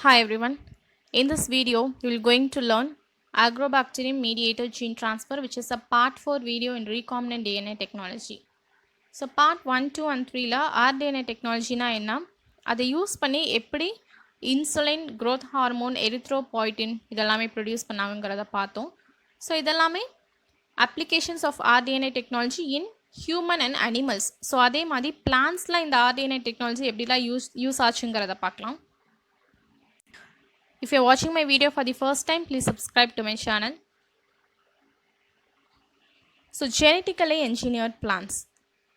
Hi everyone. In this video, you will going to learn Agrobacterium mediated gene transfer, which is a part 4 video in recombinant DNA technology. So part 1, 2 and 3 la rDNA technology na enna அதை use பண்ணி எப்படி insulin growth hormone erythropoietin இதெல்லாமே produce பண்ணாங்கங்கிறத பார்த்தோம். So இதெல்லாமே applications of rDNA technology in human and animals. So அதே மாதிரி பிளான்ஸில் இந்த rDNA டெக்னாலஜி எப்படிலாம் யூஸ் ஆச்சுங்கிறத பார்க்கலாம். If you are watching my video for the first time, please subscribe to my channel. So genetically engineered plants.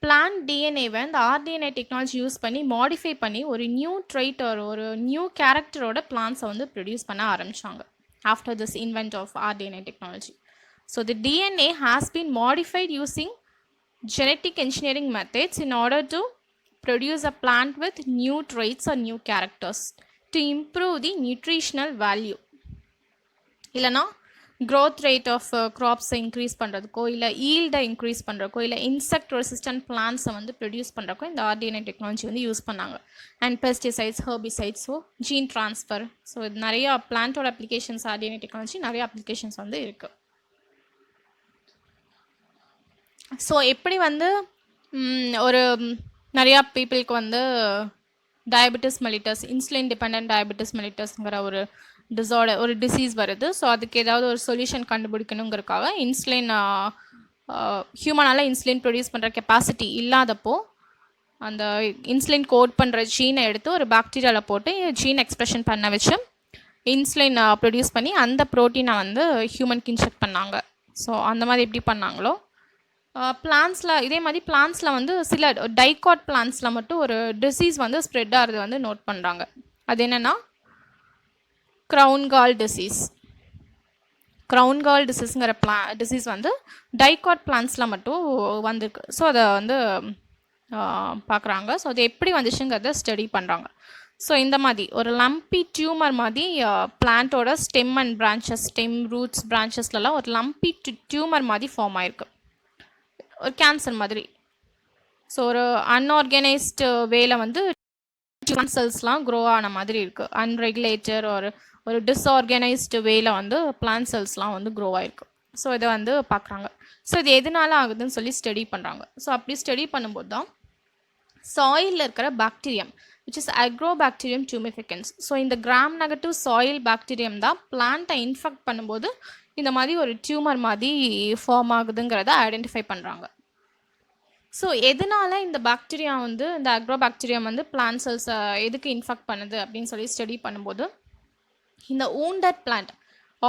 Plant DNA when the rDNA technology use பண்ணி modify பண்ணி ஒரு new trait or ஒரு new character ஓட plants வந்து produce பண்ண ஆரம்பிச்சாங்க after this invent of rDNA technology. So the DNA has been modified using genetic engineering methods in order to produce a plant with new traits or new characters to improve the nutritional value. இல்லைனா growth rate of crops increase பண்ணுறதுக்கோ இல்லை ஈல்டை increase பண்ணுறக்கோ இல்லை insect resistant பிளான்ஸை வந்து produce பண்ணுறக்கோ இந்த rDNA technology வந்து use பண்ணாங்க. And pesticides, herbicides, so gene transfer, so இது நிறையா பிளான்ட்டோட அப்ளிகேஷன்ஸ் rDNA டெக்னாலஜி நிறைய அப்ளிகேஷன்ஸ் வந்து இருக்குது. ஸோ எப்படி வந்து ஒரு நிறையா பீப்புளுக்கு வந்து diabetes mellitus, insulin depend diabetes மெலிட்டஸ்ங்கிற ஒரு டிஸார்டர், ஒரு டிசீஸ் வருது. ஸோ அதுக்கு ஏதாவது ஒரு சொல்யூஷன் கண்டுபிடிக்கணுங்கிறதுக்காக இன்சுலின் ஹியூமனால் இன்சுலின் ப்ரொடியூஸ் பண்ணுற கெப்பாசிட்டி இல்லாதப்போ அந்த இன்சுலின் கோட் பண்ணுற ஜீனை எடுத்து ஒரு பாக்டீரியாவில் போட்டு ஜீன் எக்ஸ்ப்ரெஷன் பண்ண வச்சு இன்சுலின் ப்ரொடியூஸ் பண்ணி அந்த ப்ரோட்டீனை வந்து ஹியூமனுக்கு இன்ஜெக்ட் பண்ணாங்க. ஸோ அந்த மாதிரி எப்படி பண்ணாங்களோ பிளான்ஸில் இதே மாதிரி பிளான்ஸில் வந்து சில டைகாட் பிளான்ஸில் மட்டும் ஒரு டிசீஸ் வந்து ஸ்ப்ரெட் ஆகிறது வந்து நோட் பண்ணுறாங்க. அது என்னென்னா க்ரௌன் கால் டிசீஸ். க்ரௌன் கால் டிசீஸுங்கிற டிசீஸ் வந்து டைகாட் பிளான்ஸில் மட்டும் வந்திருக்கு. ஸோ அதை வந்து பார்க்குறாங்க. ஸோ அது எப்படி வந்துச்சுங்கிறத ஸ்டடி பண்ணுறாங்க. ஸோ இந்த மாதிரி ஒரு லம்பி டியூமர் மாதிரி பிளான்ட்டோட stem and branches, stem, roots, பிரான்ச்சஸ்லலாம் ஒரு லம்பி டியூமர் மாதிரி ஃபார்ம் ஆயிருக்கு, ஒரு கேன்சர் மாதிரி. ஸோ ஒரு அன்ஆர்கனைஸ்டு வேல வந்து செல்ஸ்லாம் க்ரோ ஆன மாதிரி இருக்குது. அன்ரெகுலேட்டர் ஒரு டிஸ்ஆர்கனைஸ்டு வேல வந்து பிளான்ட் செல்ஸ்லாம் வந்து க்ரோ ஆகிருக்கு. ஸோ இதை வந்து பார்க்குறாங்க. ஸோ இது எதனால ஆகுதுன்னு சொல்லி ஸ்டடி பண்ணுறாங்க. ஸோ அப்படி ஸ்டடி பண்ணும்போது தான் சாயிலில் இருக்கிற bacterium which is Agrobacterium tumescens. So இந்த கிராம் நெகட்டிவ் சாயில் பாக்டீரியம் தான் பிளான்ட்டை இன்ஃபெக்ட் பண்ணும்போது இந்த மாதிரி ஒரு டியூமர் மாதிரி ஃபார்ம் ஆகுதுங்கிறத ஐடென்டிஃபை பண்ணுறாங்க. ஸோ எதனால இந்த பாக்டீரியா வந்து இந்த அக்ரோபாக்டீரியம் வந்து பிளான்ட் செல்ஸை எதுக்கு இன்ஃபெக்ட் பண்ணுது அப்படின்னு சொல்லி ஸ்டடி பண்ணும்போது இந்த ஊண்டட் பிளான்ட்,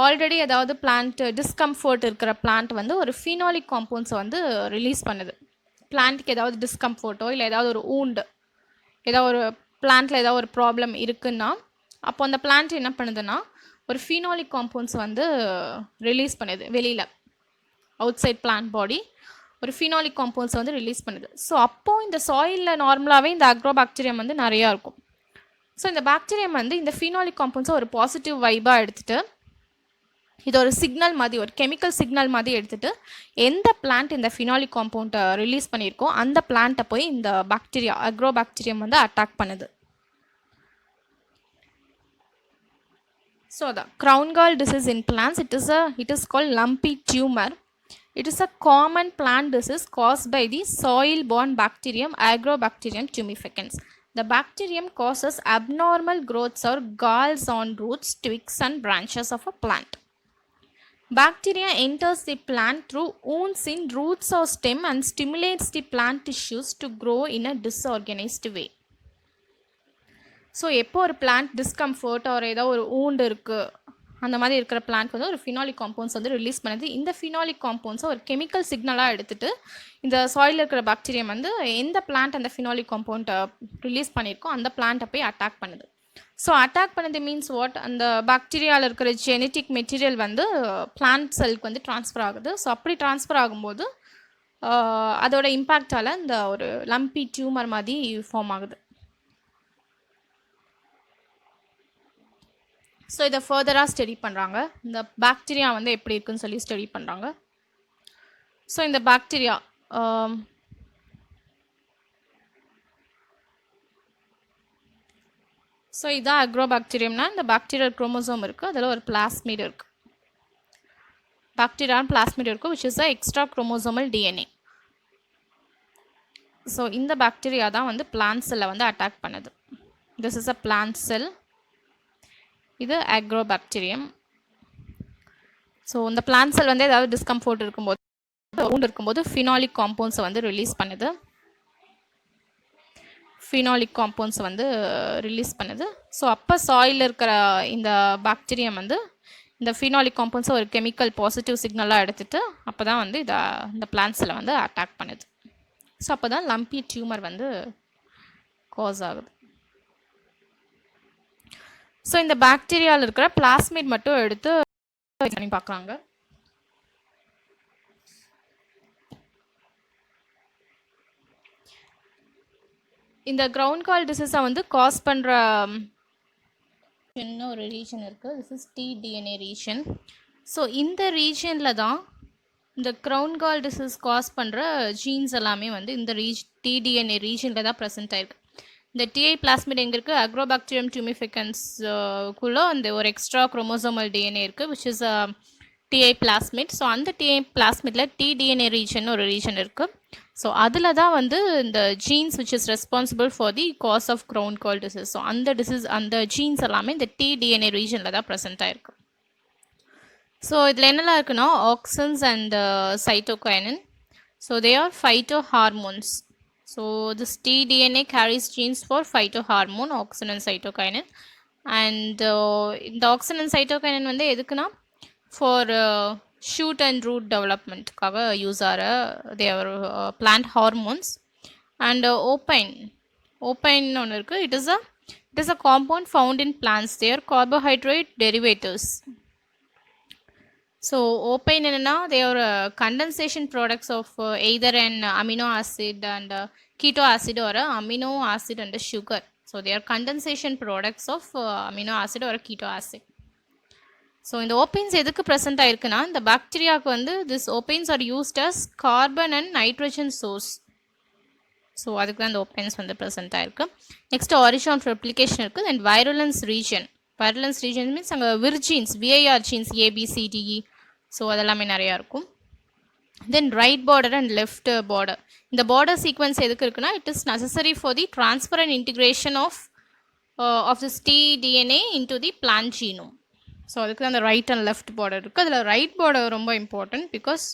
ஆல்ரெடி ஏதாவது பிளான்ட் டிஸ்கம்ஃபர்ட் இருக்கிற பிளான்ட் வந்து ஒரு ஃபினாலிக் காம்பவுண்ட்ஸை வந்து ரிலீஸ் பண்ணுது. பிளான்ட்டுக்கு ஏதாவது டிஸ்கம்ஃபர்ட்டோ இல்லை ஏதாவது ஒரு ஊண்டு, ஏதாவது ஒரு பிளான்ட்டில் ஏதாவது ஒரு ப்ராப்ளம் இருக்குன்னா அப்போ அந்த பிளான்ட் என்ன பண்ணுதுன்னா ஒரு ஃபினாலிக் காம்பவுண்ட்ஸ் வந்து ரிலீஸ் பண்ணுது. வெளியில் அவுட் சைட் பிளான்ட் பாடி ஒரு ஃபினாலிக் காம்பவுண்ட்ஸ் வந்து ரிலீஸ் பண்ணுது. ஸோ அப்போது இந்த சாயிலில் நார்மலாகவே இந்த அக்ரோபாக்டீரியம் வந்து நிறையா இருக்கும். ஸோ இந்த பாக்டீரியம் வந்து இந்த ஃபினாலிக் காம்பவுண்ட்ஸை ஒரு பாசிட்டிவ் வைபாக எடுத்துகிட்டு இது ஒரு சிக்னல் மாதிரி, ஒரு கெமிக்கல் சிக்னல் மாதிரி எடுத்துகிட்டு எந்த பிளான்ட் இந்த ஃபினாலிக் காம்பவுண்ட்டை ரிலீஸ் பண்ணியிருக்கோ அந்த பிளான்ட்டை போய் இந்த பாக்டீரியா அக்ரோபாக்டீரியம் வந்து அட்டாக் பண்ணுது. ஸோ அதான் crown gall disease in plants. It is called lumpy tumor. It is a common plant disease caused by the soil-borne bacterium Agrobacterium tumescens. The bacterium causes abnormal growths or galls on roots, twigs and branches of a plant. Bacteria enters the plant through wounds in roots or stem and stimulates the plant tissues to grow in a disorganized way. So எப்போ ஒரு plant discomfort ஒரு ஏதோ ஒரு ஊண்டு இருக்குது அந்த மாதிரி இருக்கிற plant வந்து ஒரு ஃபினாலிக் காம்பவுண்ட்ஸ் வந்து ரிலீஸ் பண்ணுது. இந்த ஃபினாலிக் காம்பவுண்ட்ஸை ஒரு கெமிக்கல் சிக்னலாக எடுத்துகிட்டு இந்த சாயிலில் இருக்கிற பாக்டீரியம் வந்து எந்த பிளான்ட் அந்த ஃபினாலிக் காம்பவுண்ட்டை ரிலீஸ் பண்ணியிருக்கோ அந்த பிளான்ட்டை போய் அட்டாக் பண்ணுது. ஸோ அட்டாக் பண்ணது மீன்ஸ் வாட், அந்த பாக்டீரியாவில் இருக்கிற ஜெனட்டிக் மெட்டீரியல் வந்து பிளான்ட் செல்க்கு வந்து ட்ரான்ஸ்ஃபர் ஆகுது. ஸோ அப்படி ட்ரான்ஸ்ஃபர் ஆகும்போது அதோட இம்பேக்டால் இந்த ஒரு லம்பி டியூமர் மாதிரி ஃபார்ம் ஆகுது. ஸோ இதை ஃபர்தராக ஸ்டடி பண்ணுறாங்க. இந்த பாக்டீரியா வந்து எப்படி இருக்குன்னு சொல்லி ஸ்டடி பண்ணுறாங்க. ஸோ இந்த பாக்டீரியா ஸோ இதான் அக்ரோபாக்டீரியம்னா இந்த பாக்டீரியல் குரோமோசோம் இருக்குது, அதில் ஒரு பிளாஸ்மிட் இருக்குது. பாக்டீரியா பிளாஸ்மிட் இருக்கும் which is a extra chromosomal DNA. So இந்த பாக்டீரியா தான் வந்து பிளான்ட் செல்லை வந்து அட்டாக் பண்ணுது. திஸ் இஸ் அ பிளான்ட் செல். இது அக்ரோபாக்டீரியம். ஸோ இந்த பிளான்ட் செல் வந்து ஏதாவது டிஸ்கம்ஃபோர்ட் இருக்கும்போது இருக்கும்போது ஃபினாலிக் காம்பவுண்ட்ஸை வந்து ரிலீஸ் பண்ணுது. ஃபினாலிக் காம்பவுண்ட்ஸ் வந்து ரிலீஸ் பண்ணுது. ஸோ அப்போ சாயில் இருக்கிற இந்த பாக்டீரியம் வந்து இந்த ஃபினாலிக் காம்பவுண்ட்ஸை ஒரு கெமிக்கல் பாசிட்டிவ் சிக்னலாக எடுத்துகிட்டு அப்போ தான் வந்து இந்த பிளான்ட்ஸில் வந்து அட்டாக் பண்ணுது. ஸோ அப்போ தான் லம்பி டியூமர் வந்து காஸ் ஆகுது. ஸோ இந்த பாக்டீரியாவில் இருக்கிற பிளாஸ்மிட் மட்டும் எடுத்து பண்ணி பார்க்குறாங்க. இந்த கிரவுண்ட் கால் டிசீஸை வந்து காஸ் பண்ணுற ஒரு ரீஜன் இருக்குது. This is T-DNA region. So இந்த ரீஜனில் தான் இந்த கிரவுண்ட் கால் டிசீஸ் காஸ் பண்ணுற ஜீன்ஸ் எல்லாமே வந்து இந்த டிடிஎன்ஏ ரீஜனில் தான் ப்ரெசென்ட் ஆயிருக்கு. இந்த டிஐ பிளாஸ்மிட் எங்கே இருக்குது? அக்ரோபாக்டீரியம் டியூமிஃபிகன்ஸ்க்குள்ளே அந்த ஒரு எக்ஸ்ட்ரா குரோமோசோமல் டிஎன்ஏ இருக்குது which is Ti plasmid. So அந்த டிஐ பிளாஸ்மிட்டில் டிடிஎன்ஏ ரீஜன் ஒரு ரீஜன் இருக்குது. ஸோ அதில் தான் வந்து இந்த genes which is responsible for the cause of ground call disease. So அந்த ஜீன்ஸ் எல்லாமே இந்த டிடிஎன்ஏ ரீஜனில் தான் ப்ரெசென்ட் ஆயிருக்கு. ஸோ இதில் என்னெல்லாம் இருக்குன்னா auxins and cytokinin. So they are phytohormones. So this tDNA carries genes for phytohormone, auxin and cytokinin. And இந்த auxin and cytokinin வந்து எதுக்குன்னா for shoot and root development காக யூஸ் ஆகிற they are plant hormones. And opine ஒன்று இருக்குது. It is a compound found in plants. They are carbohydrate derivatives. So opine என்னன்னா they are condensation products of either an amino acid and keto acid or amino acid and sugar. So they are condensation products of amino acid or keto acid. So இந்த opines எதுக்கு present ஆயிருக்குன்னா இந்த பாக்டீரியாவுக்கு வந்து this opines are used as carbon and nitrogen source. So அதுக்கு தான் இந்த opines வந்து present ஆயிருக்கு. Next origin of replication இருக்குது. And virulence region மீன்ஸ் அங்கே vir genes VIR genes A B C D E. So அதெல்லாமே நிறையா இருக்கும். Then right border and left border. இந்த பார்டர் சீக்வன்ஸ் எதுக்கு இருக்குன்னா it is necessary for the transfer and integration of this TDNA into the plant genome. So அதுக்கு தான் அந்த ரைட் அண்ட் லெஃப்ட் பார்டர் இருக்குது. அதில் ரைட் பார்டர் ரொம்ப இம்பார்ட்டன்ட் பிகாஸ்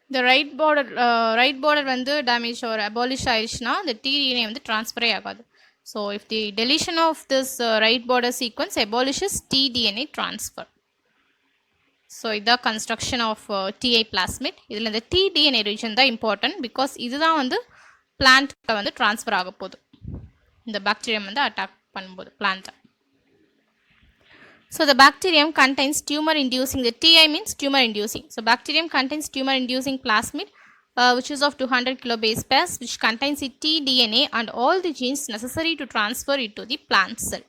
இந்த ரைட் பார்டர் வந்து டேமேஜ் ஒரு அபாலிஷ் ஆயிடுச்சுன்னா இந்த டிடிஎன்ஏ வந்து ட்ரான்ஸ்ஃபரே ஆகாது. So if the deletion of this right border sequence abolishes tDNA transfer. So the construction of TA plasmid. இதில் இந்த tDNA region தான் important because இதுதான் வந்து plant வந்து transfer ஆக போகுது. இந்த bacterium வந்து attack பண்ணும்போது plant. So the bacterium contains tumor inducing. The TI means tumor inducing. So bacterium contains tumor inducing plasmid which is of 200 kilobase pairs which contains the tDNA and all the genes necessary to transfer it to the plant cell.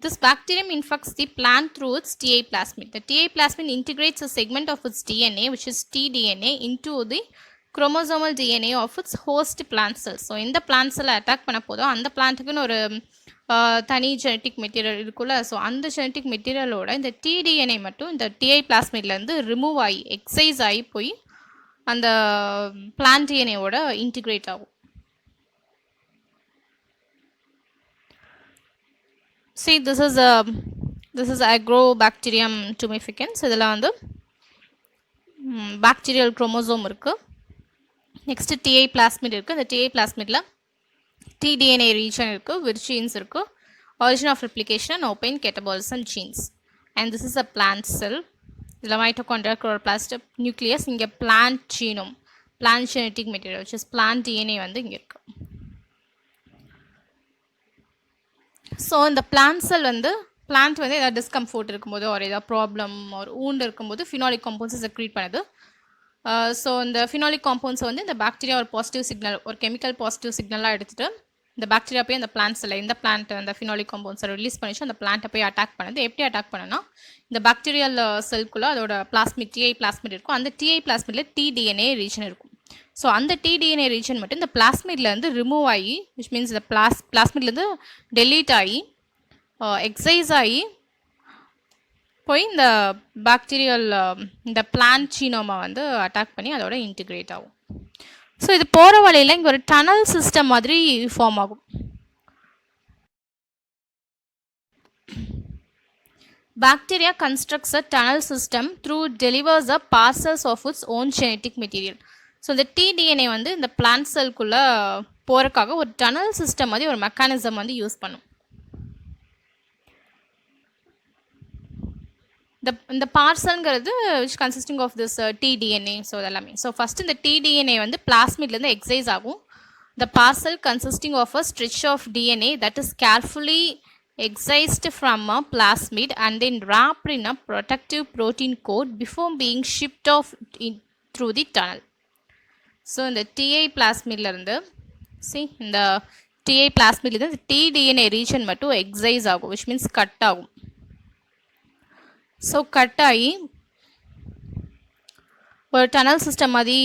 This bacterium infects the plant through its TA plasmid. The TA plasmid integrates a segment of its DNA which is tDNA into the chromosomal DNA of its host plant cells. So இந்த plant cell attack பண்ண போதும் அந்த பிளான்ட்டுக்குன்னு ஒரு தனி genetic material இருக்குல்ல. So அந்த genetic மெட்டீரியலோட இந்த tDNA மட்டும் இந்த TA plasmidலேருந்து ரிமூவ் ஆகி எக்ஸைஸ் ஆகி போய் அந்த பிளான்ட் டிஎன்ஏவோட இன்டிகிரேட் ஆகும். See this is Agrobacterium tumificans. இதில் வந்து பாக்டீரியல் குரோமோசோம் இருக்குது. நெக்ஸ்ட் டிஐ பிளாஸ்மிட் இருக்குது. இந்த டிஐ பிளாஸ்மிடில் டிடிஎன்ஏ ரீஜன் இருக்குது, விர்ஜீன்ஸ் இருக்குது, origin of replication and open catabolism genes. And this is a plant cell. இதில் மைட்டோகாண்ட்ரியா குளோரோபிளாஸ்ட் நியூக்ளியஸ். இங்கே plant genome, plant genetic material which is plant DNA வந்து இங்கே இருக்குது. ஸோ இந்த பிளான்ட் செல் வந்து பிளான்ட் வந்து ஏதாவது டிஸ்கம்ஃபோர்ட் இருக்கும்போது ஒரு ஏதாவது ப்ராப்ளம் ஒரு ஊண்டு இருக்கும்போது ஃபினாலிக் காம்பவுண்ட்ஸை செக்ரீட் பண்ணுது. ஸோ இந்த ஃபினாலிக் காம்பவுண்ட்ஸை வந்து இந்த பாக்டீரியா ஒரு பாசிட்டிவ் சிக்னல் ஒரு கெமிக்கல் பாசிட்டிவ் சிக்னலாக எடுத்துகிட்டு இந்த பாக்டீரியா போய் அந்த பிளான்ட்ஸில் இந்த பிளான்ட் அந்த ஃபினாலிக் காம்பவுண்ட்ஸை ரிலீஸ் பண்ணிச்சு அந்த பிளான்ட்டை போய் அட்டாக் பண்ணுது. எப்படி அட்டாக் பண்ணுன்னா இந்த பாக்டீரியல் செல்குள்ளே அதோட பிளாஸ்மிட் டிஐ பிளாஸ்மிட் இருக்கும். அந்த டிஐ பிளாஸ்மிட்ல டிடிஎன்ஏ ரீஜன் இருக்கும். ஸோ அந்த டிடிஎன்ஏ ரீஜன் மட்டும் இந்த பிளாஸ்மிட்லேருந்து ரிமூவ் ஆகி, விச் மீன்ஸ் இந்த பிளாஸ்மிட்லேருந்து டெலீட் ஆகி எக்ஸைஸ் ஆகி போய் இந்த பாக்டீரியல் இந்த பிளான்ட் ஜீனோமை வந்து அட்டாக் பண்ணி அதோட இன்டிகிரேட் ஆகும். ஸோ இது போகிற வழியில் இங்கே ஒரு டனல் சிஸ்டம் மாதிரி ஃபார்ம் ஆகும். Bacteria constructs a tunnel system through delivers a parcels of its own genetic material. So இந்த டிடிஎன்ஏ வந்து இந்த பிளான்ட் செல்குள்ளே போகிறதுக்காக ஒரு டனல் சிஸ்டம் மாதிரி ஒரு மெக்கானிசம் வந்து யூஸ் பண்ணும். இந்த பார்சல்ங்கிறது which consisting of this TDNA. So அதெல்லாமே. ஸோ ஃபஸ்ட் இந்த டிடிஎன்ஏ வந்து பிளாஸ்மிட்லேருந்து எக்ஸைஸ் ஆகும். The parcel consisting of a stretch of DNA that is carefully excised from a plasmid and then wrapped in a protective protein coat before being shipped off through the tunnel. So in the TA plasmid irundhu, see in the TA plasmid irundhu tDNA region mattum excise agum, which means cut agum. So cut ஆகி ஒரு tunnel system மாதிரி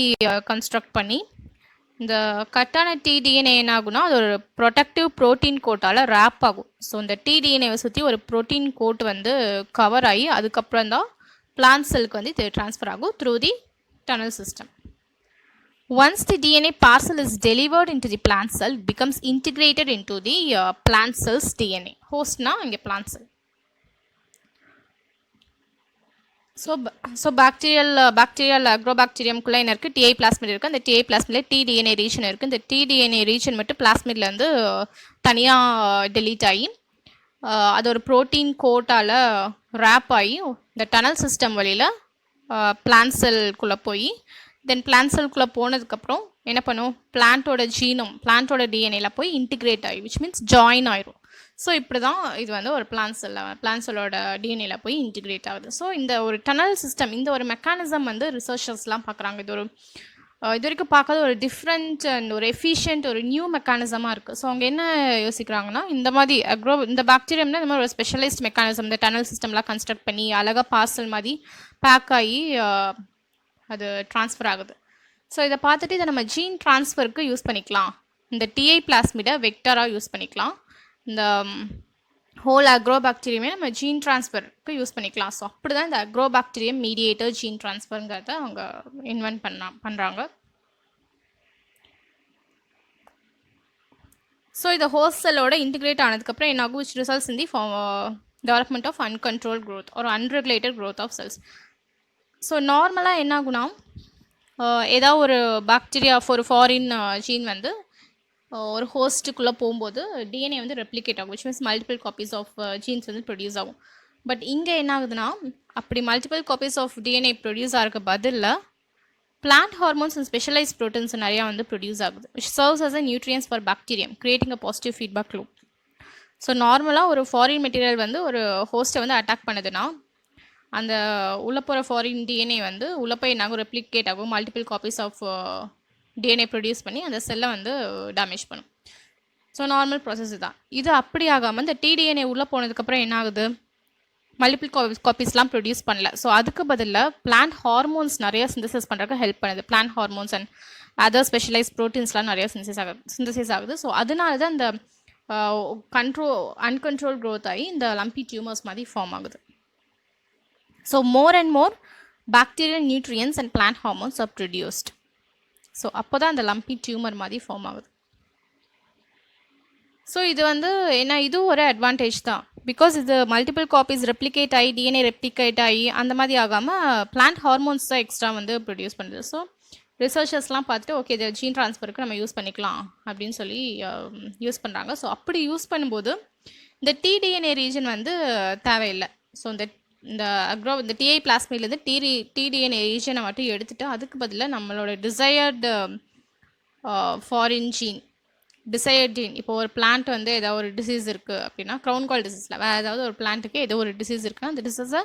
construct பண்ணி இந்த கட்டான T-DNA என்ன ஆகுனா அது ஒரு productive protein கோட்டால் rape ஆகும். ஸோ இந்த டிடிஎன்ஏவை சுற்றி ஒரு ப்ரோட்டீன் கோட் வந்து கவர் ஆகி அதுக்கப்புறம் தான் பிளான்ட் செல்லுக்கு வந்து இது ட்ரான்ஸ்ஃபர் ஆகும் through the tunnel system. Once the DNA parcel is delivered into the plant cell becomes integrated into the plant cell's DNA. ஹோஸ்ட்னா இங்கே பிளான்ட் செல். ஸோ பாக்டீரியல் அக்ரோபாக்டீரியம்குள்ளே என்ன இருக்குது, டிஐ பிளாஸ்மிட் இருக்குது. அந்த டிஐ பிளாஸ்மிடில் T DNA region இருக்குது. இந்த டிடிஎன்ஏ ரீஜன் மட்டும் பிளாஸ்மிட்லேருந்து தனியாக டெலீட் ஆகி அது ஒரு ப்ரோட்டீன் கோட்டால் ரேப் ஆகி இந்த டனல் சிஸ்டம் வழியில் பிளான்ட் செல்குள்ளே போய் தென் பிளான்ட் செல்குள்ளே போனதுக்கப்புறம் என்ன பண்ணும், பிளான்ட்டோட ஜீனம் பிளான்ட்டோட டிஎன்ஏல போய் இன்டிகிரேட் ஆகி விச் மீன்ஸ் ஜாயின் ஆயிரும். ஸோ இப்படி தான் இது வந்து ஒரு பிளான்ட் செல்லோட டிஎன்ஏல போய் இன்டிகிரேட் ஆகுது. ஸோ இந்த ஒரு டனல் சிஸ்டம், இந்த ஒரு மெக்கானிசம் வந்து ரிசர்ச்சர்ஸ்லாம் பார்க்குறாங்க. இது ஒரு இது வரைக்கும் பார்க்காத ஒரு டிஃப்ரெண்ட் அண்ட் ஒரு எஃபிஷியன்ட் ஒரு நியூ மெக்கானிசமாக இருக்குது. ஸோ அவங்க என்ன யோசிக்கிறாங்கன்னா, இந்த மாதிரி இந்த பாக்டீரியம்னா இந்த மாதிரி ஒரு ஸ்பெஷலைஸ்ட் மெக்கானிசம் இந்த டனல் சிஸ்டம்லாம் கன்ஸ்ட்ரக்ட் பண்ணி அழகாக பார்சல் மாதிரி பேக் ஆகி அது ட்ரான்ஸ்ஃபர் ஆகுது. ஸோ இதை பார்த்துட்டு இதை நம்ம ஜீன் ட்ரான்ஸ்ஃபருக்கு யூஸ் பண்ணிக்கலாம். இந்த டிஐ பிளாஸ்மிடை வெக்டராக யூஸ் பண்ணிக்கலாம். இந்த ஹோல் அக்ரோபாக்டீரியமே நம்ம ஜீன் ட்ரான்ஸ்ஃபருக்கு யூஸ் பண்ணிக்கலாம். ஸோ அப்படி தான் இந்த அக்ரோபாக்டீரியம் மீடியேட்டர் ஜீன் ட்ரான்ஸ்ஃபருங்கிறத அவங்க இன்வென்ட் பண்ணுறாங்க. ஸோ இந்த ஹோஸ்ட் செல்லோட இன்டிகிரேட் ஆனதுக்கப்புறம் என்ன ஆகும், which results in the development of uncontrolled growth ஒரு unregulated growth of cells. So நார்மலாக என்ன ஆகுனா, ஏதாவது ஒரு பாக்டீரியா ஒரு ஃபாரின் ஜீன் வந்து ஒரு ஹோஸ்ட்டுக்குள்ளே போகும்போது டிஎன்ஏ வந்து ரெப்ளிகேட் ஆகும், which means multiple copies of genes வந்து ப்ரொடியூஸ் ஆகும். பட் இங்கே என்ன ஆகுதுன்னா, அப்படி multiple copies of DNA produce ஆகிறதுக்கு பதிலில் plant hormones and specialise proteins நிறையா வந்து ப்ரொடியூஸ் ஆகுது, which serves as a nutrients for bacterium creating a positive feedback loop. So நார்மலாக ஒரு ஃபாரின் மெட்டீரியல் வந்து ஒரு ஹோஸ்ட்டை வந்து அட்டாக் பண்ணுதுன்னா அந்த உள்ளே போகிற ஃபாரின் டிஎன்ஏ வந்து உள்ளே போய் என்னாகும், ரெப்ளிகேட் ஆகும், multiple copies of DNA produce பண்ணி அந்த செல்லை வந்து டேமேஜ் பண்ணும். ஸோ நார்மல் ப்ராசஸ் தான் இது. அப்படி ஆகாமல் இந்த டிடிஎன்ஏ உள்ளே போனதுக்கப்புறம் என்ன ஆகுது, மல்டிபிள் காப்பீஸ்லாம் ப்ரொடியூஸ் பண்ணல. ஸோ அதுக்கு பதிலாக பிளான்ட் ஹார்மோன்ஸ் நிறைய சிந்தசிஸ் பண்ணுறதுக்கு ஹெல்ப் பண்ணுது. Plant hormones and other specialised ப்ரோட்டீன்ஸ்லாம் நிறைய சிந்தசிஸ் ஆகுது. ஸோ அதனால தான் இந்த அன்கண்ட்ரோல் க்ரோத் ஆகி இந்த லம்பி டியூமர்ஸ் மாதிரி ஃபார்ம் ஆகுது. So more and more bacterial nutrients and plant hormones R produced. So அப்போ தான் அந்த லம்பி டியூமர் மாதிரி ஃபார்ம் ஆகுது. ஸோ இது வந்து என்ன, இதுவும் ஒரு அட்வான்டேஜ் தான். பிகாஸ் இது மல்டிபிள் காப்பீஸ் ரெப்ளிகேட் ஆகி டிஎன்ஏ ரெப்ளிகேட் ஆகி அந்த மாதிரி ஆகாமல் பிளான்ட் ஹார்மோன்ஸ் தான் எக்ஸ்ட்ரா வந்து ப்ரொடியூஸ் பண்ணுது. ஸோ ரிசர்ச்சர்ஸ்லாம் பார்த்துட்டு ஓகே இதை ஜீன் ட்ரான்ஸ்ஃபருக்கு நம்ம யூஸ் பண்ணிக்கலாம் அப்படின்னு சொல்லி யூஸ் பண்ணுறாங்க. ஸோ அப்படி யூஸ் பண்ணும்போது இந்த டிடிஎன்ஏ ரீஜன் வந்து தேவையில்லை. ஸோ இந்த டிஐ பிளாஸ்மிட்லேருந்து டிடிஎன்ஏ ரீஜனை மட்டும் எடுத்துகிட்டு அதுக்கு பதிலாக நம்மளோட டிசையர்டு ஃபாரின் ஜீன் இப்போ ஒரு பிளான்ட் வந்து ஏதாவது ஒரு டிசீஸ் இருக்குது அப்படின்னா, க்ரௌன் கால் டிசீஸில் வேறு ஏதாவது ஒரு பிளான்ட்டுக்கு ஏதோ ஒரு டிசீஸ் இருக்குன்னா அந்த டிசீஸை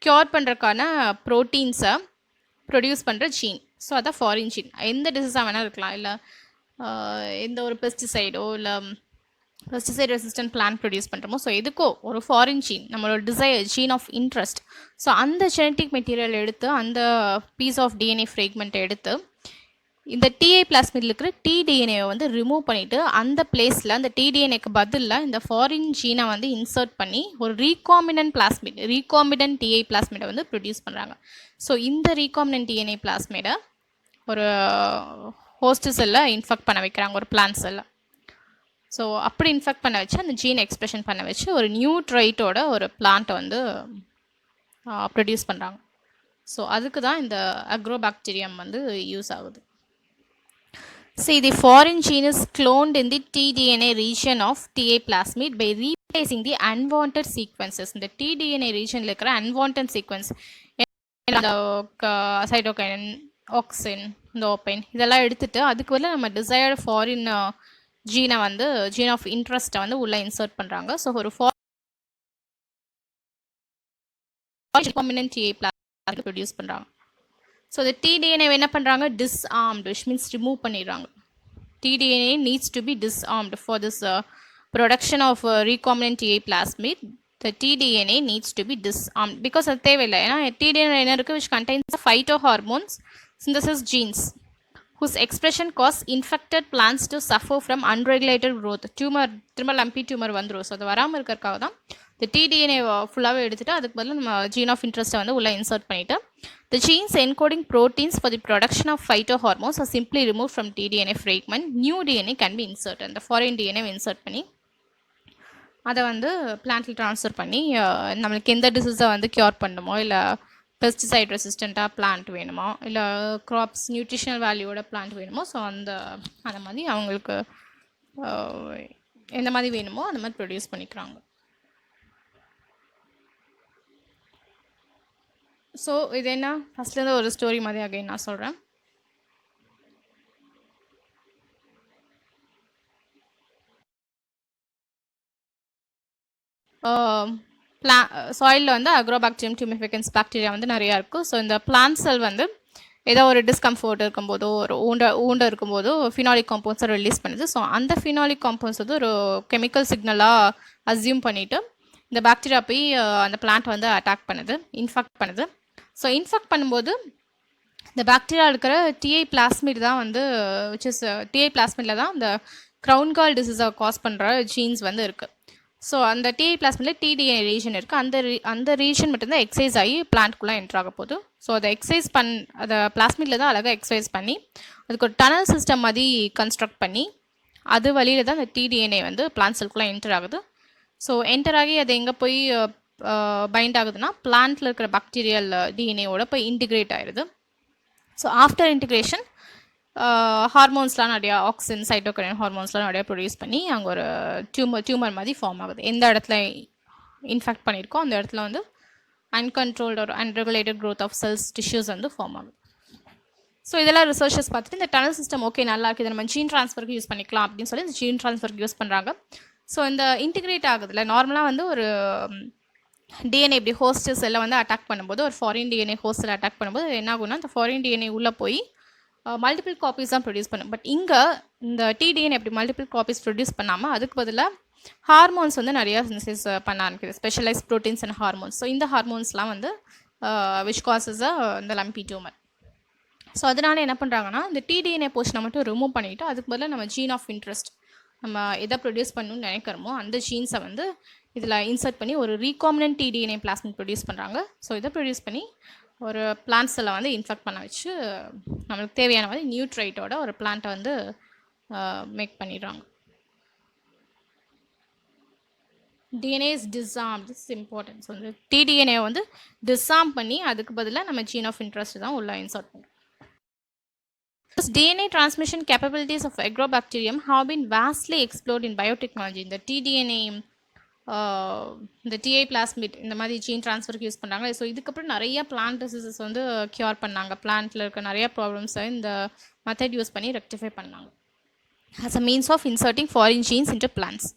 க்யூர் பண்ணுறதுக்கான ப்ரோட்டீன்ஸை ப்ரொடியூஸ் பண்ணுற ஜீன். ஸோ அதான் ஃபாரின் ஜீன். எந்த டிசீஸாக வேணால் இருக்கலாம், இல்லை எந்த ஒரு பெஸ்டிசைடோ இல்லை பெஸ்டிசைட் ரெசிஸ்டன்ட் பிளான்ட் ப்ரொடியூஸ் பண்ணுறோமோ, ஸோ எதுக்கோ ஒரு ஃபாரின் ஜீன் நம்மளோட desire gene of interest. So அந்த ஜெனட்டிக் மெட்டீரியல் எடுத்து அந்த பீஸ் ஆஃப் டிஎன்ஏ ஃப்ரேக்மெண்ட்டை எடுத்து இந்த டிஐ பிளாஸ்மிடில் இருக்கிற டிடிஎன்ஏவை வந்து ரிமூவ் பண்ணிவிட்டு அந்த பிளேஸில் அந்த டிடிஎன்ஏக்கு பதிலாக இந்த ஃபாரின் ஜீனை வந்து இன்சர்ட் பண்ணி ஒரு ரீகாம்பினன்ட் பிளாஸ்மிட் ரீகாம்பினன்ட் டிஐ பிளாஸ்மிடை வந்து ப்ரொடியூஸ் பண்ணுறாங்க. ஸோ இந்த ரீகாம்பினன்ட் டிஎன்ஏ பிளாஸ்மிடை ஒரு ஹோஸ்ட் செல்லை இன்ஃபெக்ட் பண்ண வைக்கிறாங்க, ஒரு பிளான்ட் செல்லை. ஸோ அப்படி இன்ஃபெக்ட் பண்ண வச்சு அந்த ஜீன் எக்ஸ்பிரஷன் பண்ண வச்சு ஒரு நியூ ட்ரைட்டோட ஒரு பிளான்ட்டை வந்து ப்ரொடியூஸ் பண்ணுறாங்க. ஸோ அதுக்கு தான் இந்த அக்ரோபாக்டீரியம் வந்து யூஸ் ஆகுது. See, the foreign gene is cloned in the tDNA region of TA plasmid by replacing the unwanted sequences. இந்த tDNA regionல இருக்கிற unwanted sequence, இந்த cytokinin, auxin, இந்த open இதெல்லாம் எடுத்துட்டு அதுக்கு பதிலா நம்ம desired foreign ஜீனை வந்து ஜீன் ஆஃப் இன்ட்ரெஸ்ட்டை வந்து உள்ளே இன்சர்ட் பண்ணுறாங்க. ஸோ ஒரு recombinant TA plasmid ப்ரொடியூஸ் பண்ணுறாங்க. ஸோ இந்த tDNA என்ன பண்ணுறாங்க, disarmed, which means ரிமூவ் பண்ணிடுறாங்க. tDNA needs to be disarmed for this production of recombinant TA plasmid. The tDNA needs to be disarmed because அது தேவையில்லை. ஏன்னா tDNA என்ன இருக்குது, which contains phytohormones synthesis genes whose expression cause infected plants to suffer from unregulated growth. Tumour திரும்ப lumpy tumour வந்துடும். So அது வராமல் இருக்கிறதுக்காக தான் இந்த tDNA ஃபுல்லாகவே எடுத்துகிட்டு அதுக்கு பதிலாக நம்ம ஜீன் ஆஃப் இன்ட்ரெஸ்ட்டை வந்து உள்ளே இன்சர்ட் பண்ணிவிட்டு the genes encoding proteins for the production of phytohormones are simply removed from tDNA fragment. New DNA can be inserted. அந்த foreign DNA இன்சர்ட் பண்ணி அதை வந்து பிளான்ட்டில் ட்ரான்ஸ்ஃபர் பண்ணி நம்மளுக்கு எந்த டிசீஸை வந்து க்யூர் பண்ணுமோ, இல்லை பெஸ்டிசைட் ரெசிஸ்டண்ட்டாக பிளான்ட் வேணுமோ, இல்லை க்ராப்ஸ் நியூட்ரிஷனல் வேல்யூவோட பிளான்ட் வேணுமோ, ஸோ அந்த மாதிரி அவங்களுக்கு எந்த மாதிரி வேணுமோ அந்த மாதிரி ப்ரொடியூஸ் பண்ணிக்கிறாங்க. ஸோ இது என்ன, ஃபஸ்ட்லேருந்து ஒரு ஸ்டோரி மாதிரி அகைன் நான் சொல்கிறேன். சாயிலில் வந்து அக்ரோபாக்டீரியம் டியூமிஃபிகன்ஸ் பாக்டீரியா வந்து நிறையா இருக்கும். ஸோ இந்த பிளான்ட் செல் வந்து ஏதோ ஒரு டிஸ்கம்ஃபோர்ட் இருக்கும்போதோ, ஒரு ஊண்டை இருக்கும்போதோ ஃபினாலிக் காம்பவுண்ட்ஸை ரிலீஸ் பண்ணுது. ஸோ அந்த ஃபினாலிக் காம்பவுண்ட்ஸ் வந்து ஒரு கெமிக்கல் சிக்னலாக அஸ்யூம் பண்ணிவிட்டு இந்த பாக்டீரியா போய் அந்த பிளான்ட் வந்து அட்டாக் பண்ணுது, இன்ஃபெக்ட் பண்ணுது. ஸோ இன்ஃபெக்ட் பண்ணும்போது இந்த பாக்டீரியா இருக்கிற டிஐ பிளாஸ்மிட் தான் வந்து விச் இஸ் டிஐ பிளாஸ்மிடில் தான் இந்த க்ரௌன் கால் டிசீஸை காஸ் பண்ணுற ஜீன்ஸ் வந்து இருக்குது. ஸோ அந்த டிஐ பிளாஸ்மிடில் tDNA ரீஜன் இருக்குது. அந்த ரீஜன் மட்டும்தான் எக்ஸசைஸ் ஆகி பிளான்ட்குள்ளே என்ட்ரு ஆக போகுது. ஸோ அதை எக்ஸசைஸ் அதை பிளாஸ்மிடில் தான் அழகாக எக்ஸசைஸ் பண்ணி அதுக்கு ஒரு டனல் சிஸ்டம் மாதிரி கன்ஸ்ட்ரக்ட் பண்ணி அது வழியில் தான் அந்த tDNA வந்து பிளான்ட் செல்குள்ளே என்டர் ஆகுது. ஸோ என்டர் ஆகி அது எங்கே போய் பைண்ட் ஆகுதுன்னா பிளான்ட்டில் இருக்கிற பாக்டீரியல் டிஎன்ஏவோட போய் இன்டிகிரேட் ஆகிடுது. ஸோ ஆஃப்டர் இன்டிகிரேஷன் ஹார்மோன்ஸ்லாம் நிறையா ஆக்சின், சைட்டோகைனின் ஹார்மோன்ஸ்லாம் நிறையா ப்ரொடியூஸ் பண்ணி அங்கே ஒரு டியூமர் மாதிரி ஃபார்ம் ஆகுது. எந்த இடத்துல இன்ஃபெக்ட் பண்ணியிருக்கோ அந்த இடத்துல வந்து அன்கண்ட்ரோல்டு ஒரு unregulated growth of cells tissues வந்து ஃபார்ம் ஆகுது. ஸோ இதெல்லாம் ரிசர்ச்சர்ஸ் பார்த்துட்டு இந்த டனல் சிஸ்டம் ஓகே நல்லா இருக்குது, நம்ம ஜீன் ட்ரான்ஸ்ஃபருக்கு யூஸ் பண்ணிக்கலாம் அப்படின்னு சொல்லி இந்த ஜீன் ட்ரான்ஸ்ஃபருக்கு யூஸ் பண்ணுறாங்க. ஸோ இந்த இன்டிகிரேட் ஆகுதுல நார்மலாக வந்து ஒரு டிஎன்ஏ இப்படி ஹோஸ்டஸ் எல்லாம் வந்து அட்டாக் பண்ணும்போது ஒரு ஃபாரின் டிஎன்ஏ ஹோஸ்டில் அட்டாக் பண்ணும்போது என்ன ஆகும்னா அந்த ஃபாரின் டிஎன்ஏ உள்ளே போய் மல்டிபிள் காப்பீஸ் தான் ப்ரொடியூஸ் பண்ணும். பட் இங்கே இந்த டிடிஎன்ஏ எப்படி மல்டிபிள் காப்பீஸ் ப்ரொடியூஸ் பண்ணாமல் அதுக்கு பதிலாக ஹார்மோன்ஸ் வந்து நிறையா சின்சஸ் பண்ண ஆரம்பிக்குது, specialise proteins and hormones. So இந்த ஹார்மோன்ஸ்லாம் வந்து விச் காசஸ் இந்த லம்பி டியூமர். ஸோ அதனால என்ன பண்ணுறாங்கன்னா இந்த டிடிஎன்ஏ போர்ஷனை மட்டும் ரிமூவ் பண்ணிவிட்டு அதுக்கு பதிலாக நம்ம ஜீன் ஆஃப் இன்ட்ரெஸ்ட் நம்ம எதை ப்ரொடியூஸ் பண்ணணும்னு நினைக்கிறோமோ அந்த ஜீன்ஸை வந்து இதில் இன்சர்ட் பண்ணி ஒரு ரீகாம்பினன்ட் tDNA பிளாஸ்மிட் ப்ரொடியூஸ் பண்ணுறாங்க. ஸோ இதை ப்ரொடியூஸ் பண்ணி ஒரு பிளான்ட் செல்லை வந்து இன்ஃபெக்ட் பண்ண வச்சு நம்மளுக்கு தேவையான மாதிரி நியூட்ரைட்டோட ஒரு பிளான்ட்டை வந்து மேக் பண்ணிடுறாங்க. DNA is disarm, this is important. So இந்த tDNA வந்து டிஸார்ம் பண்ணி அதுக்கு பதிலாக நம்ம ஜீன் ஆஃப் இன்ட்ரெஸ்ட் தான் உள்ள இன்சர்ட் பண்ணுறோம். DNA transmission capabilities of Agrobacterium have been vastly explored in biotechnology. இந்த tDNA இந்த டிஐ பிளாஸ்மிட் இந்த மாதிரி ஜீன் ட்ரான்ஸ்ஃபருக்கு யூஸ் பண்ணுறாங்க. ஸோ இதுக்கப்புறம் நிறைய பிளான்ட் டிசீசஸ் வந்து க்யூர் பண்ணாங்க. பிளான்ட்டில் இருக்க நிறைய ப்ராப்ளம்ஸை இந்த மெத்தட் யூஸ் பண்ணி ரெக்டிஃபை பண்ணாங்க as a means of inserting foreign genes into plants.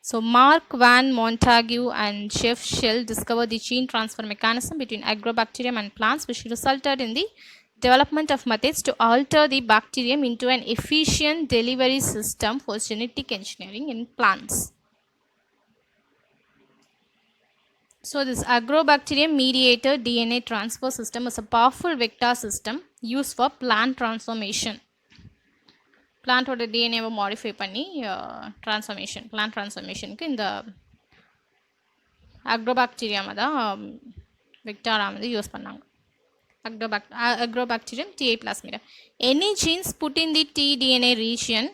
So Mark van Montague and Jeff Shell discovered the gene transfer mechanism between Agrobacterium and plants, which resulted in the development of methods to alter the bacterium into an efficient delivery system for genetic engineering in plants. So this Agrobacterium mediated DNA transfer system is a powerful vector system used for plant transformation. பிளான்ட்டோட டிஎன்ஏவை modify பண்ணி transformation plant ட்ரான்ஸ்ஃபர்மேஷனுக்கு இந்த அக்ரோபாக்டீரியாவை தான் வெக்டாராக வந்து use பண்ணாங்க. Agrobacterium TA plasmida. Any genes put in the tDNA region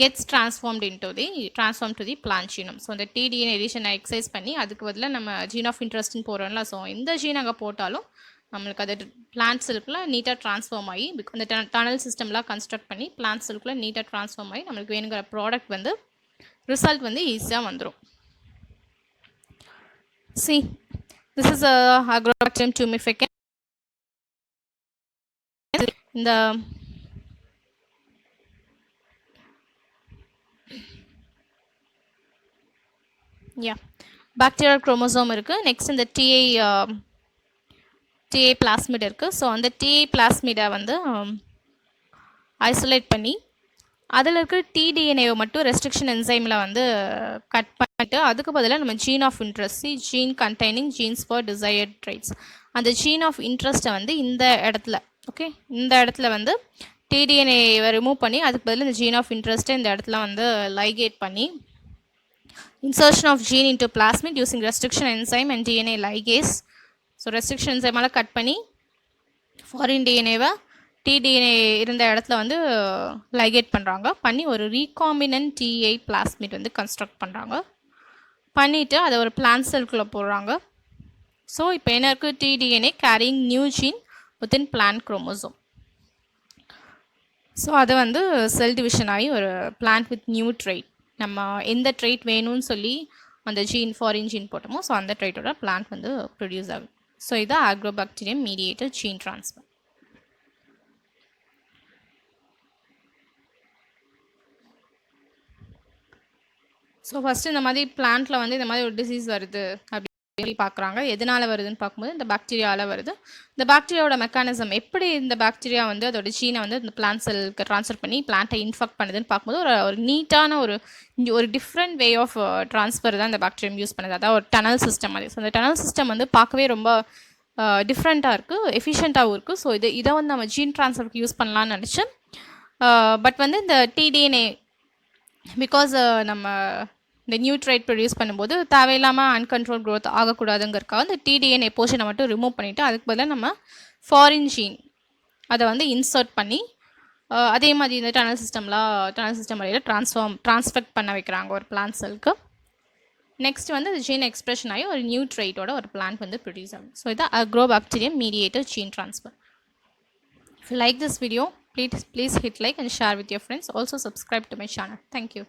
gets transformed to the plant genome. So the tDNA region exercise பண்ணி அதுக்கு பதிலாக நம்ம gene of interest போகிறோம்ல, ஸோ இந்த ஜீன் அங்கே போட்டாலும் நம்மளுக்கு அது பிளான்ட் செல்குள்ளே நீட்டாக ட்ரான்ஸ்ஃபார்ம் ஆகி அந்த டனல் சிஸ்டம்லாம் கன்ஸ்ட்ரக்ட் பண்ணி பிளான்ட் செல்குள்ளே நீட்டாக ட்ரான்ஸ்ஃபார்ம் ஆகி நம்மளுக்கு வேணுங்கிற ப்ராடக்ட் வந்து ரிசல்ட் வந்து ஈஸியாக வந்துடும். See, this is a Agrobacterium tumificans. இந்த பாக்டீரியல் குரோமோசோம் இருக்குது. நெக்ஸ்ட் இந்த டிஏ பிளாஸ்மிட் இருக்குது. ஸோ அந்த டிஏ பிளாஸ்மிடை வந்து ஐசோலேட் பண்ணி அதில் இருக்கிற டிடிஎன்ஏவை மட்டும் ரெஸ்ட்ரிக்ஷன் என்சைமில் வந்து கட் பண்ணிட்டு அதுக்கு பதிலாக நம்ம gene of interest gene containing genes for desired traits அந்த ஜீன் ஆஃப் இன்ட்ரெஸ்ட்டை வந்து இந்த இடத்துல இந்த இடத்துல வந்து டிடிஎன்ஏவை ரிமூவ் பண்ணி அதுக்கு பதில் இந்த ஜீன் ஆஃப் இன்ட்ரெஸ்ட்டை இந்த இடத்துல வந்து லைகேட் பண்ணி insertion of gene into plasmid using restriction enzyme and DNA ligase. So restriction என்சைமால் கட் பண்ணி ஃபாரின் டிஎன்ஏவை டிடிஎன்ஏ இருந்த இடத்துல வந்து லைகேட் பண்ணுறாங்க. பண்ணி ஒரு ரீகாம்பினன்ட் டிஏ பிளாஸ்மிட் வந்து கன்ஸ்ட்ரக்ட் பண்ணுறாங்க. பண்ணிவிட்டு அதை ஒரு பிளான்ட் செல்குள்ளே போடுறாங்க. ஸோ இப்போ என்ன இருக்குது, T DNA carrying new gene within plant chromosome. So அதை வந்து செல் டிவிஷன் ஆகி ஒரு பிளான்ட் வித் நியூ ட்ரைட், நம்ம எந்த ட்ரைட் வேணும்னு சொல்லி அந்த ஜீன் ஃபாரின் ஜீன் போட்டோமோ ஸோ அந்த ட்ரைட்டோட பிளான்ட் வந்து ப்ரொடியூஸ் ஆகும். ஸோ இது Agrobacterium mediated gene transfer. So first இந்த மாதிரி பிளான்ட்டில் வந்து இந்த மாதிரி ஒரு டிசீஸ் வருது அப்படி பார்க்குறாங்க. எதனால் வருதுன்னு பார்க்கும்போது இந்த பாக்டீரியாவில் வருது. இந்த பாக்டீரியாவோட மெக்கானிசம் எப்படி இந்த பாக்டீரியா வந்து அதோட ஜீனை வந்து இந்த பிளான்ட் செல்லுக்கு ட்ரான்ஸ்ஃபர் பண்ணி பிளான்ட்டை இன்ஃபெக்ட் பண்ணுதுன்னு பார்க்கும்போது ஒரு நீட்டான ஒரு டிஃப்ரெண்ட் வே ஆஃப் ட்ரான்ஸ்ஃபர் தான் இந்த பாக்டீரியம் யூஸ் பண்ணுது. அதாவது ஒரு டனல் சிஸ்டம் மாதிரி. ஸோ அந்த டனல் சிஸ்டம் வந்து பார்க்கவே ரொம்ப டிஃப்ரெண்ட்டாக இருக்குது, எஃபிஷியண்ட்டாகவும் இருக்குது. ஸோ இதை வந்து நம்ம ஜீன் ட்ரான்ஸ்ஃபருக்கு யூஸ் பண்ணலான்னு நினச்சேன். பட் வந்து இந்த டிடிஎன்ஏ பிகாஸ் நம்ம இந்த நியூ ட்ரைட் ப்ரொடியூஸ் பண்ணும்போது தேவையில்லாமல் அன்கண்ட்ரோல் க்ரோத் ஆகக்கூடாதுங்கிறக்காக இந்த டிடிஎன்ஏ போர்ஷனை மட்டும் ரிமூவ் பண்ணிவிட்டு அதுக்கு பதிலாக நம்ம ஃபாரின் ஜீன் அதை வந்து இன்சர்ட் பண்ணி அதே மாதிரி இந்த டனல் சிஸ்டம் வழியில் ட்ரான்ஸ்ஃபெக்ட் பண்ண வைக்கிறாங்க ஒரு பிளான்ட் செல்க்கு. நெக்ஸ்ட் வந்து அது ஜீன் எக்ஸ்பிரஷன் ஆகி ஒரு நியூ ட்ரைட்டோட ஒரு பிளான்ட் வந்து ப்ரொடியூஸ் ஆகும். ஸோ இது Agrobacterium mediated gene transfer. If you like this video, please hit like and share with your friends. Also subscribe to my channel. Thank you.